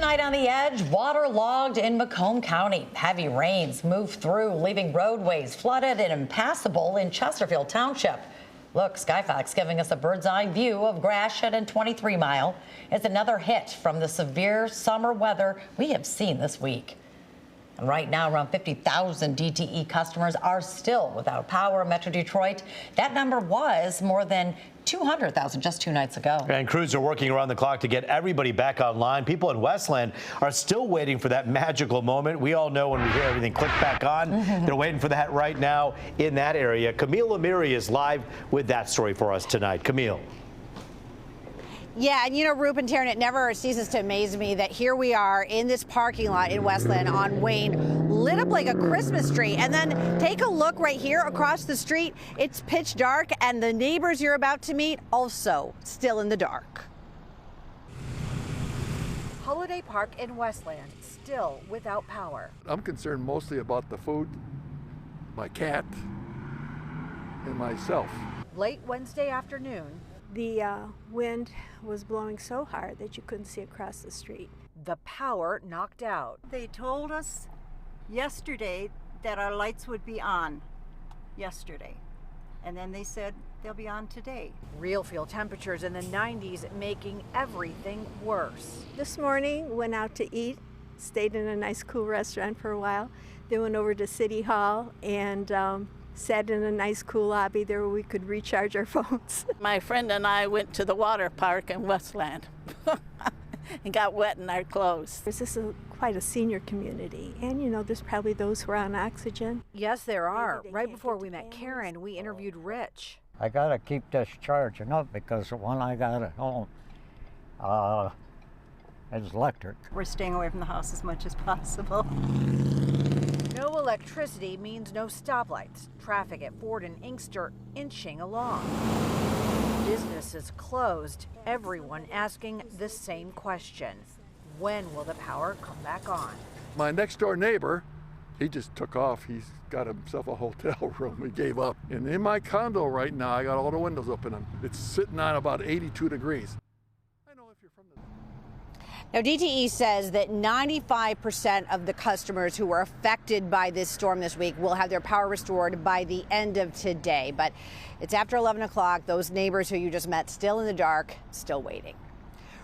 Tonight on The Edge, waterlogged in Macomb County. Heavy rains moved through, leaving roadways flooded and impassable in Chesterfield Township. Look, Skyfox giving us a bird's eye view of Gratiot and 23 Mile. It's another hit from the severe summer weather we have seen this week. And right now, around 50,000 DTE customers are still without power in Metro Detroit. That number was more than 200,000 just 2 nights ago. And crews are working around the clock to get everybody back online. People in Westland are still waiting for that magical moment. We all know when we hear everything click back on. They're waiting for that right now in that area. Camille Amiri is live with that story for us tonight. Camille. Yeah, and you know, Ruben Taryn, it never ceases to amaze me that here we are in this parking lot in Westland on Wayne, lit up like a Christmas tree. And then take a look right here across the street. It's pitch dark, and the neighbors you're about to meet also still in the dark. Holiday Park in Westland, still without power. I'm concerned mostly about the food, my cat, and myself. Late Wednesday afternoon, the wind was blowing so hard that you couldn't see across the street. the power knocked out. They told us yesterday that our lights would be on yesterday. And then they said they'll be on today. Real field temperatures in the 90s making everything worse. This morning, went out to eat, stayed in a nice cool restaurant for a while, then went over to City Hall and sat in a nice cool lobby there where we could recharge our phones. My friend and I went to the water park in Westland and got wet in our clothes. This is quite a senior community, and you know, there's probably those who are on oxygen. Yes, there are. Right before we met Karen, we interviewed Rich. I gotta keep this charging up because when I got it home, it's electric. We're staying away from the house as much as possible. No electricity means no stoplights. Traffic at Ford and Inkster inching along. Businesses closed, everyone asking the same question. When will the power come back on? My next door neighbor, he just took off. He's got himself a hotel room. He gave up. And in my condo right now, I got all the windows open. And it's sitting on about 82 degrees. I know if you're from the... Now, DTE says that 95% of the customers who were affected by this storm this week will have their power restored by the end of today. But it's after 11 o'clock. Those neighbors who you just met still in the dark, still waiting.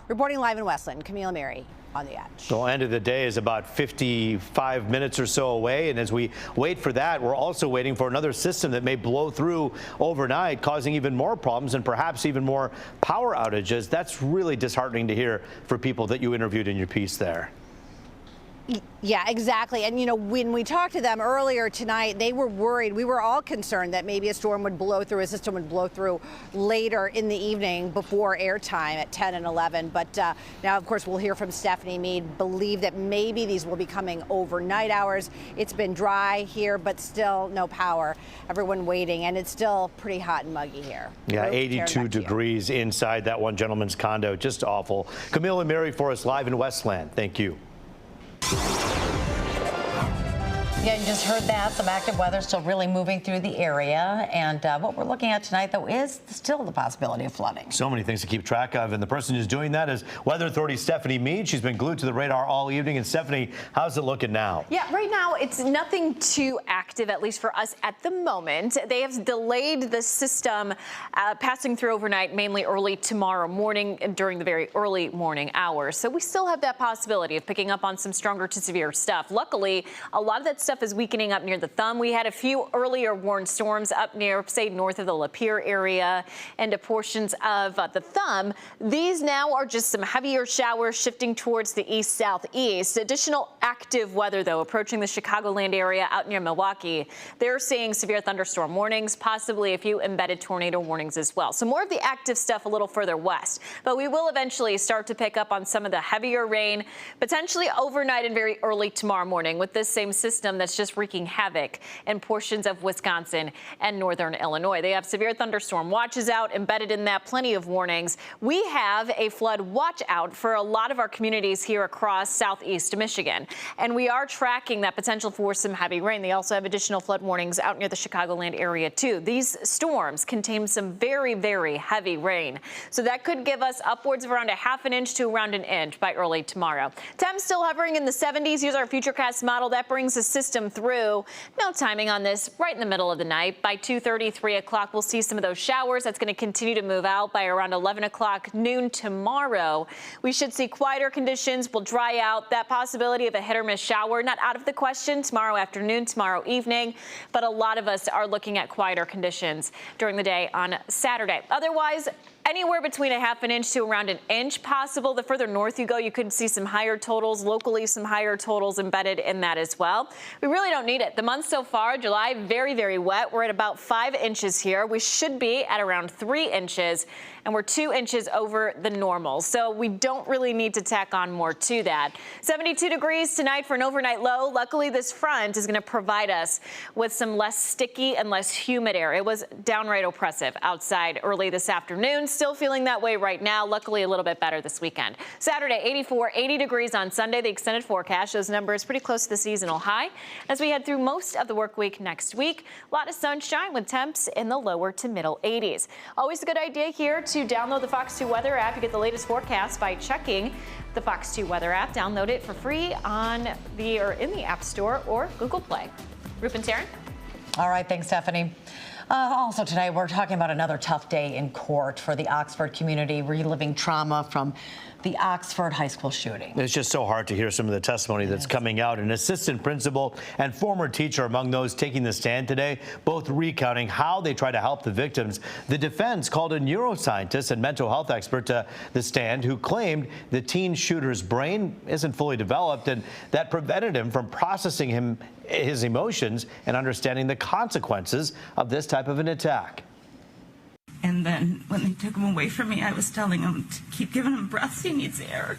Reporting live in Westland, Camille Amiri on The Edge. The end of the day is about 55 minutes or so away, and as we wait for that, we're also waiting for another system that may blow through overnight, causing even more problems and perhaps even more power outages. That's really disheartening to hear for people that you interviewed in your piece there. Yeah, exactly. And, you know, when we talked to them earlier tonight, they were worried. We were all concerned that maybe a storm would blow through, a system would blow through later in the evening before airtime at 10 and 11. But now, of course, we'll hear from Stephanie Mead, believe that maybe these will be coming overnight hours. It's been dry here, but still no power. Everyone waiting, and it's still pretty hot and muggy here. Yeah, 82 degrees inside that one gentleman's condo. Just awful. Camille and Mary for us live in Westland. Thank you. Yeah, you just heard that. Some active weather still really moving through the area. And what we're looking at tonight, though, is still the possibility of flooding. So many things to keep track of. And the person who's doing that is Weather Authority Stephanie Mead. She's been glued to the radar all evening. And Stephanie, how's it looking now? Yeah, right now it's nothing too active, at least for us at the moment. They have delayed the system passing through overnight, mainly early tomorrow morning during the very early morning hours. So we still have that possibility of picking up on some stronger to severe stuff. Luckily, a lot of that stuff is weakening up near the thumb. We had a few earlier warned storms up near, say, north of the Lapeer area and to portions of the thumb. These now are just some heavier showers shifting towards the east-southeast. Additional active weather, though, approaching the Chicagoland area out near Milwaukee. They're seeing severe thunderstorm warnings, possibly a few embedded tornado warnings as well. So more of the active stuff a little further west. But we will eventually start to pick up on some of the heavier rain, potentially overnight and very early tomorrow morning with this same system that's just wreaking havoc in portions of Wisconsin and northern Illinois. They have severe thunderstorm watches out embedded in that, plenty of warnings. We have a flood watch out for a lot of our communities here across southeast Michigan, and we are tracking that potential for some heavy rain. They also have additional flood warnings out near the Chicagoland area too. These storms contain some very, very heavy rain, so that could give us upwards of around a half an inch to around an inch by early tomorrow. Temps still hovering in the 70s. Here's our Futurecast model that brings the system through. No timing on this, right in the middle of the night. By 2:30, 3 o'clock, we'll see some of those showers. That's going to continue to move out by around 11 o'clock noon tomorrow. We should see quieter conditions. Will dry out. That possibility of a hit or miss shower not out of the question tomorrow afternoon, tomorrow evening, but a lot of us are looking at quieter conditions during the day on Saturday. Otherwise, anywhere between a half an inch to around an inch possible. The further north you go, you could see some higher totals, locally some higher totals embedded in that as well. We really don't need it. The month so far, July, very, very wet. We're at about 5 inches here. We should be at around 3 inches, and we're 2 inches over the normal. So we don't really need to tack on more to that. 72 degrees tonight for an overnight low. Luckily, this front is going to provide us with some less sticky and less humid air. It was downright oppressive outside early this afternoon. Still feeling that way right now. Luckily, a little bit better this weekend. Saturday, 84, 80 degrees on Sunday. The extended forecast shows numbers pretty close to the seasonal high as we head through most of the work week next week. A lot of sunshine with temps in the lower to middle 80s. Always a good idea here to download the Fox 2 Weather app. You get the latest forecast by checking the Fox 2 Weather app. Download it for free in the App Store or Google Play. Rup and Taryn. All right, thanks, Stephanie. Also today, we're talking about another tough day in court for the Oxford community, reliving trauma from the Oxford high school shooting. It's just so hard to hear some of the testimony that's coming out. An assistant principal and former teacher among those taking the stand today, both recounting how they try to help the victims. The defense called a neuroscientist and mental health expert to the stand who claimed the teen shooter's brain isn't fully developed and that prevented him from processing his emotions and understanding the consequences of this type of an attack. And then when they took him away from me, I was telling him to keep giving him breaths. He needs air.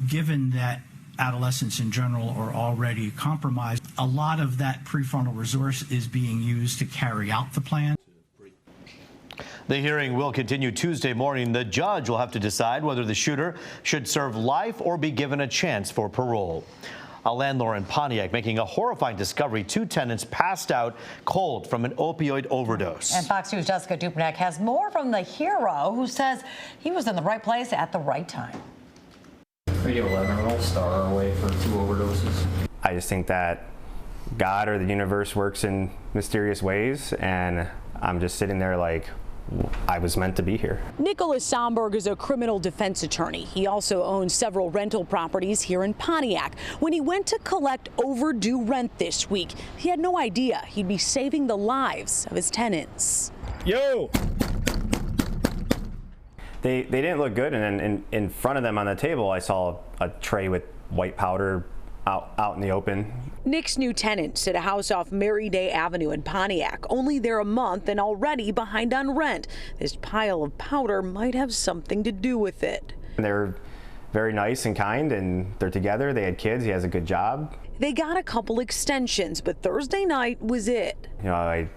Given that adolescents in general are already compromised, a lot of that prefrontal resource is being used to carry out the plan. The hearing will continue Tuesday morning. The judge will have to decide whether the shooter should serve life or be given a chance for parole. A landlord in Pontiac making a horrifying discovery. 2 tenants passed out cold from an opioid overdose. And Fox News' Jessica Dupnack has more from the hero who says he was in the right place at the right time. Radio 11-year-old star away for 2 overdoses. I just think that God or the universe works in mysterious ways, and I'm just sitting there like, I was meant to be here. Nicholas Somberg is a criminal defense attorney. He also owns several rental properties here in Pontiac. When he went to collect overdue rent this week, he had no idea he'd be saving the lives of his tenants. Yo! They didn't look good, and then in front of them on the table, I saw a tray with white powder out in the open. Nick's new tenants at a house off Mary Day Avenue in Pontiac, only there a month and already behind on rent. This pile of powder might have something to do with it. They're very nice and kind, and they're together. They had kids. He has a good job. They got a couple extensions, but Thursday night was it. You know, I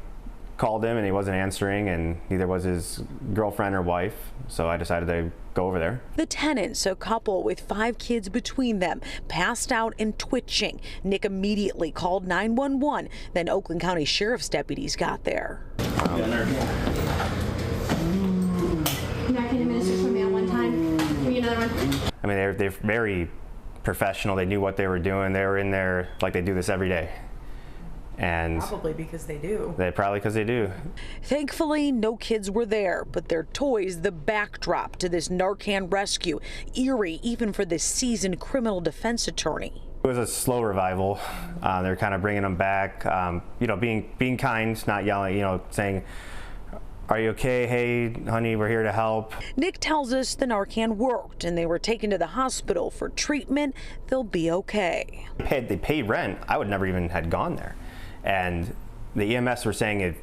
called him and he wasn't answering, and neither was his girlfriend or wife, so I decided to go over there. The tenants, a couple with 5 kids between them, passed out and twitching. Nick immediately called 911. Then Oakland County Sheriff's deputies got there. Can I administer for me on one time? Give me another one. I mean, they're very professional. They knew what they were doing. They were in there like they do this every day. And probably because they do. Probably because they do. Thankfully, no kids were there, but their toys the backdrop to this Narcan rescue. Eerie even for this seasoned criminal defense attorney. It was a slow revival. They're kind of bringing them back, you know, being kind, not yelling, you know, saying, "Are you okay? Hey, honey, we're here to help." Nick tells us the Narcan worked and they were taken to the hospital for treatment. They'll be okay. They paid rent. I would never even had gone there. And the EMS were saying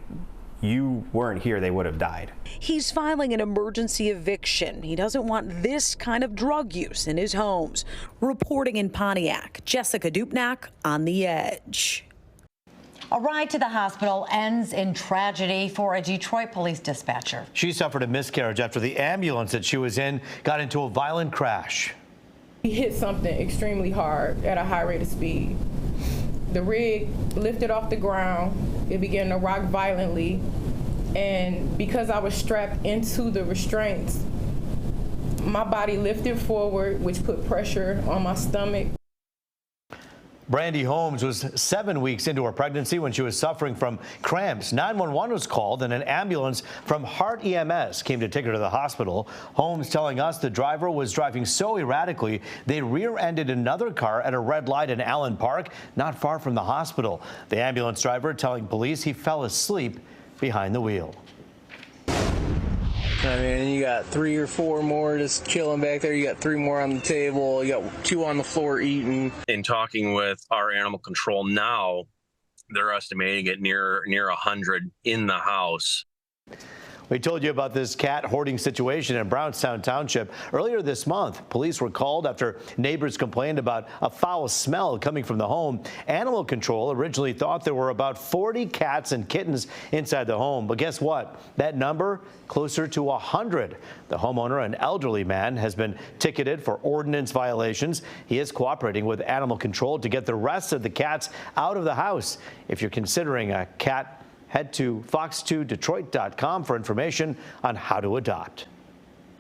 you weren't here, they would have died. He's filing an emergency eviction. He doesn't want this kind of drug use in his homes. Reporting in Pontiac, Jessica Dupnack on The Edge. A ride to the hospital ends in tragedy for a Detroit police dispatcher. She suffered a miscarriage after the ambulance that she was in got into a violent crash. He hit something extremely hard at a high rate of speed. The rig lifted off the ground. It began to rock violently. And because I was strapped into the restraints, my body lifted forward, which put pressure on my stomach. Brandy Holmes was 7 weeks into her pregnancy when she was suffering from cramps. 911 was called and an ambulance from Heart EMS came to take her to the hospital. Holmes telling us the driver was driving so erratically they rear-ended another car at a red light in Allen Park, not far from the hospital. The ambulance driver telling police he fell asleep behind the wheel. I mean, you got 3 or 4 more just chilling back there. You got 3 more on the table. You got 2 on the floor eating. In talking with our animal control now, they're estimating it near 100 in the house. We told you about this cat hoarding situation in Brownstown Township. Earlier this month, police were called after neighbors complained about a foul smell coming from the home. Animal control originally thought there were about 40 cats and kittens inside the home. But guess what? That number closer to 100. The homeowner, an elderly man, has been ticketed for ordinance violations. He is cooperating with animal control to get the rest of the cats out of the house. If you're considering a cat, head to fox2detroit.com for information on how to adopt.